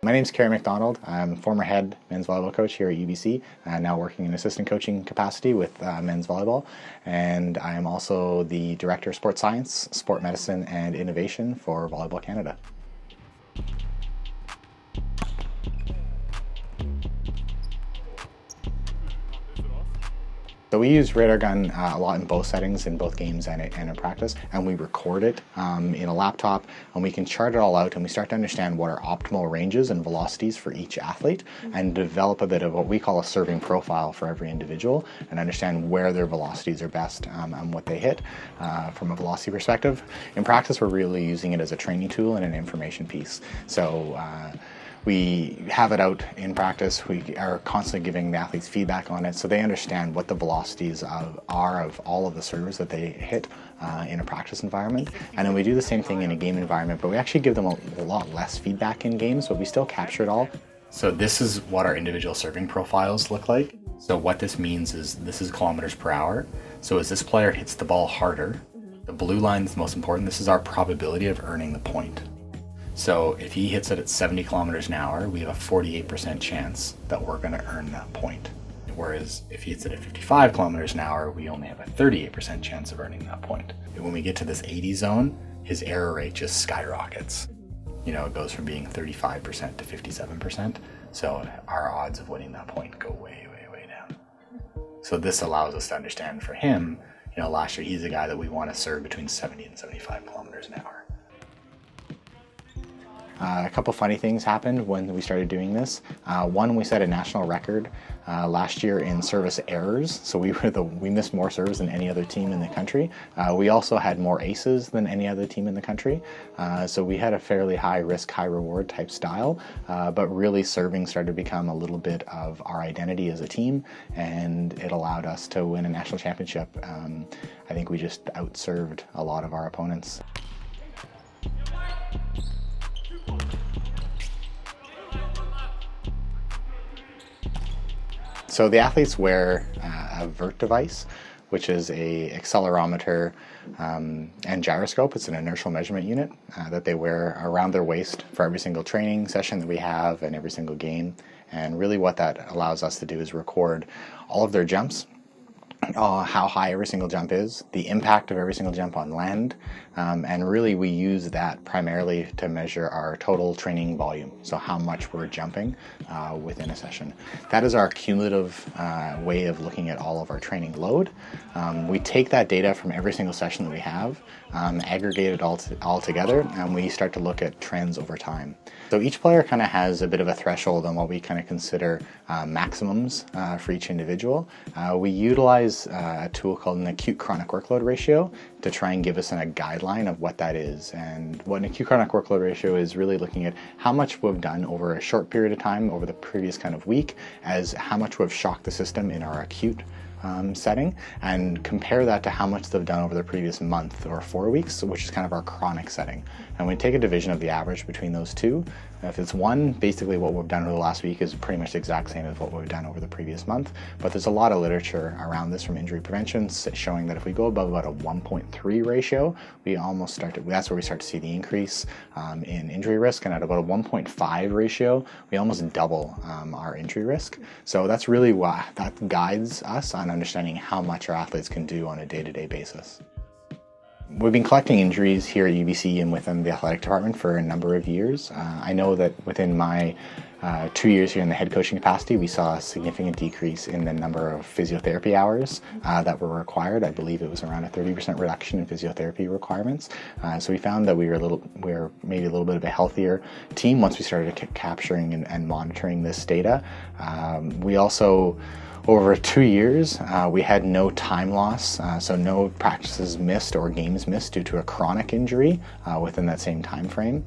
My name's Kerry McDonald. I'm former head men's volleyball coach here at UBC, now working in assistant coaching capacity with men's volleyball. And I am also the Director of Sports Science, Sport Medicine and Innovation for Volleyball Canada. So we use radar gun a lot in both settings, in both games and in practice, and we record it in a laptop, and we can chart it all out, and we start to understand what are optimal ranges and velocities for each athlete, and develop a bit of what we call a serving profile for every individual, and understand where their velocities are best and what they hit from a velocity perspective. In practice, we're really using it as a training tool and an information piece. So we have it out in practice. We are constantly giving the athletes feedback on it so they understand what the velocities are of all of the serves that they hit in a practice environment. And then we do the same thing in a game environment, but we actually give them a lot less feedback in games, but we still capture it all. So this is what our individual serving profiles look like. So what this means is this is kilometers per hour. So as this player hits the ball harder, the blue line is the most important. This is our probability of earning the point. So if he hits it at 70 kilometers an hour, we have a 48% chance that we're going to earn that point. Whereas if he hits it at 55 kilometers an hour, we only have a 38% chance of earning that point. And when we get to this 80 zone, his error rate just skyrockets. You know, it goes from being 35% to 57%. So our odds of winning that point go way, way, way down. So this allows us to understand for him, you know, last year he's a guy that we want to serve between 70 and 75 kilometers an hour. A couple funny things happened when we started doing this. One, we set a national record last year in service errors, so we missed more serves than any other team in the country. We also had more aces than any other team in the country, so we had a fairly high risk, high reward type style, but really serving started to become a little bit of our identity as a team, and it allowed us to win a national championship. I think we just outserved a lot of our opponents. So the athletes wear a vert device, which is a accelerometer and gyroscope. It's an inertial measurement unit that they wear around their waist for every single training session that we have and every single game. And really what that allows us to do is record all of their jumps, how high every single jump is, the impact of every single jump on land, and really we use that primarily to measure our total training volume, so how much we're jumping within a session. That is our cumulative way of looking at all of our training load. We take that data from every single session that we have, aggregate it all together, and we start to look at trends over time. So each player kind of has a bit of a threshold on what we kind of consider maximums for each individual. We utilize a tool called an acute chronic workload ratio to try and give us a guideline of what that is. And what an acute chronic workload ratio is really looking at how much we've done over a short period of time, over the previous kind of week, as how much we've shocked the system in our acute setting, and compare that to how much they've done over the previous month or 4 weeks, which is kind of our chronic setting. And we take a division of the average between those two. If it's 1, basically what we've done over the last week is pretty much the exact same as what we've done over the previous month. But there's a lot of literature around this from injury prevention showing that if we go above about a 1.3 ratio, that's where we start to see the increase in injury risk. And at about a 1.5 ratio, we almost double our injury risk. So that's really what that guides us on understanding how much our athletes can do on a day-to-day basis. We've been collecting injuries here at UBC and within the athletic department for a number of years. I know that within my 2 years here in the head coaching capacity, we saw a significant decrease in the number of physiotherapy hours that were required. I believe it was around a 30% reduction in physiotherapy requirements. So we found that we were maybe a little bit of a healthier team once we started capturing and monitoring this data. We also, over 2 years, we had no time loss, so no practices missed or games missed due to a chronic injury within that same time frame,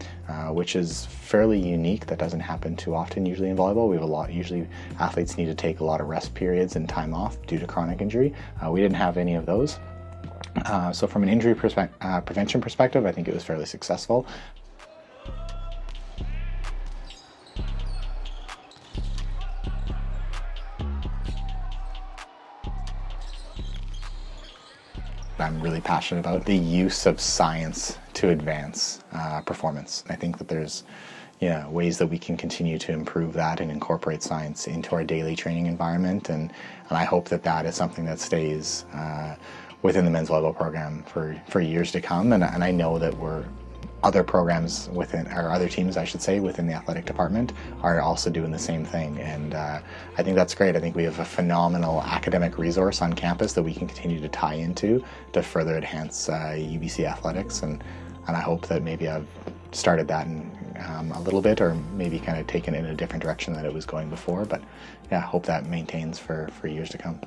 which is fairly unique. That doesn't happen too often usually in volleyball. We have usually athletes need to take a lot of rest periods and time off due to chronic injury. We didn't have any of those. So from an injury prevention perspective, I think it was fairly successful. I'm really passionate about the use of science to advance performance. I think that there's ways that we can continue to improve that and incorporate science into our daily training environment. And I hope that that is something that stays within the men's volleyball program for years to come. And I know that other programs within, or other teams, I should say, within the athletic department are also doing the same thing. And I think that's great. I think we have a phenomenal academic resource on campus that we can continue to tie into to further enhance UBC athletics. And I hope that maybe I've started that a little bit, or maybe kind of taken it in a different direction than it was going before. But yeah, I hope that maintains for years to come.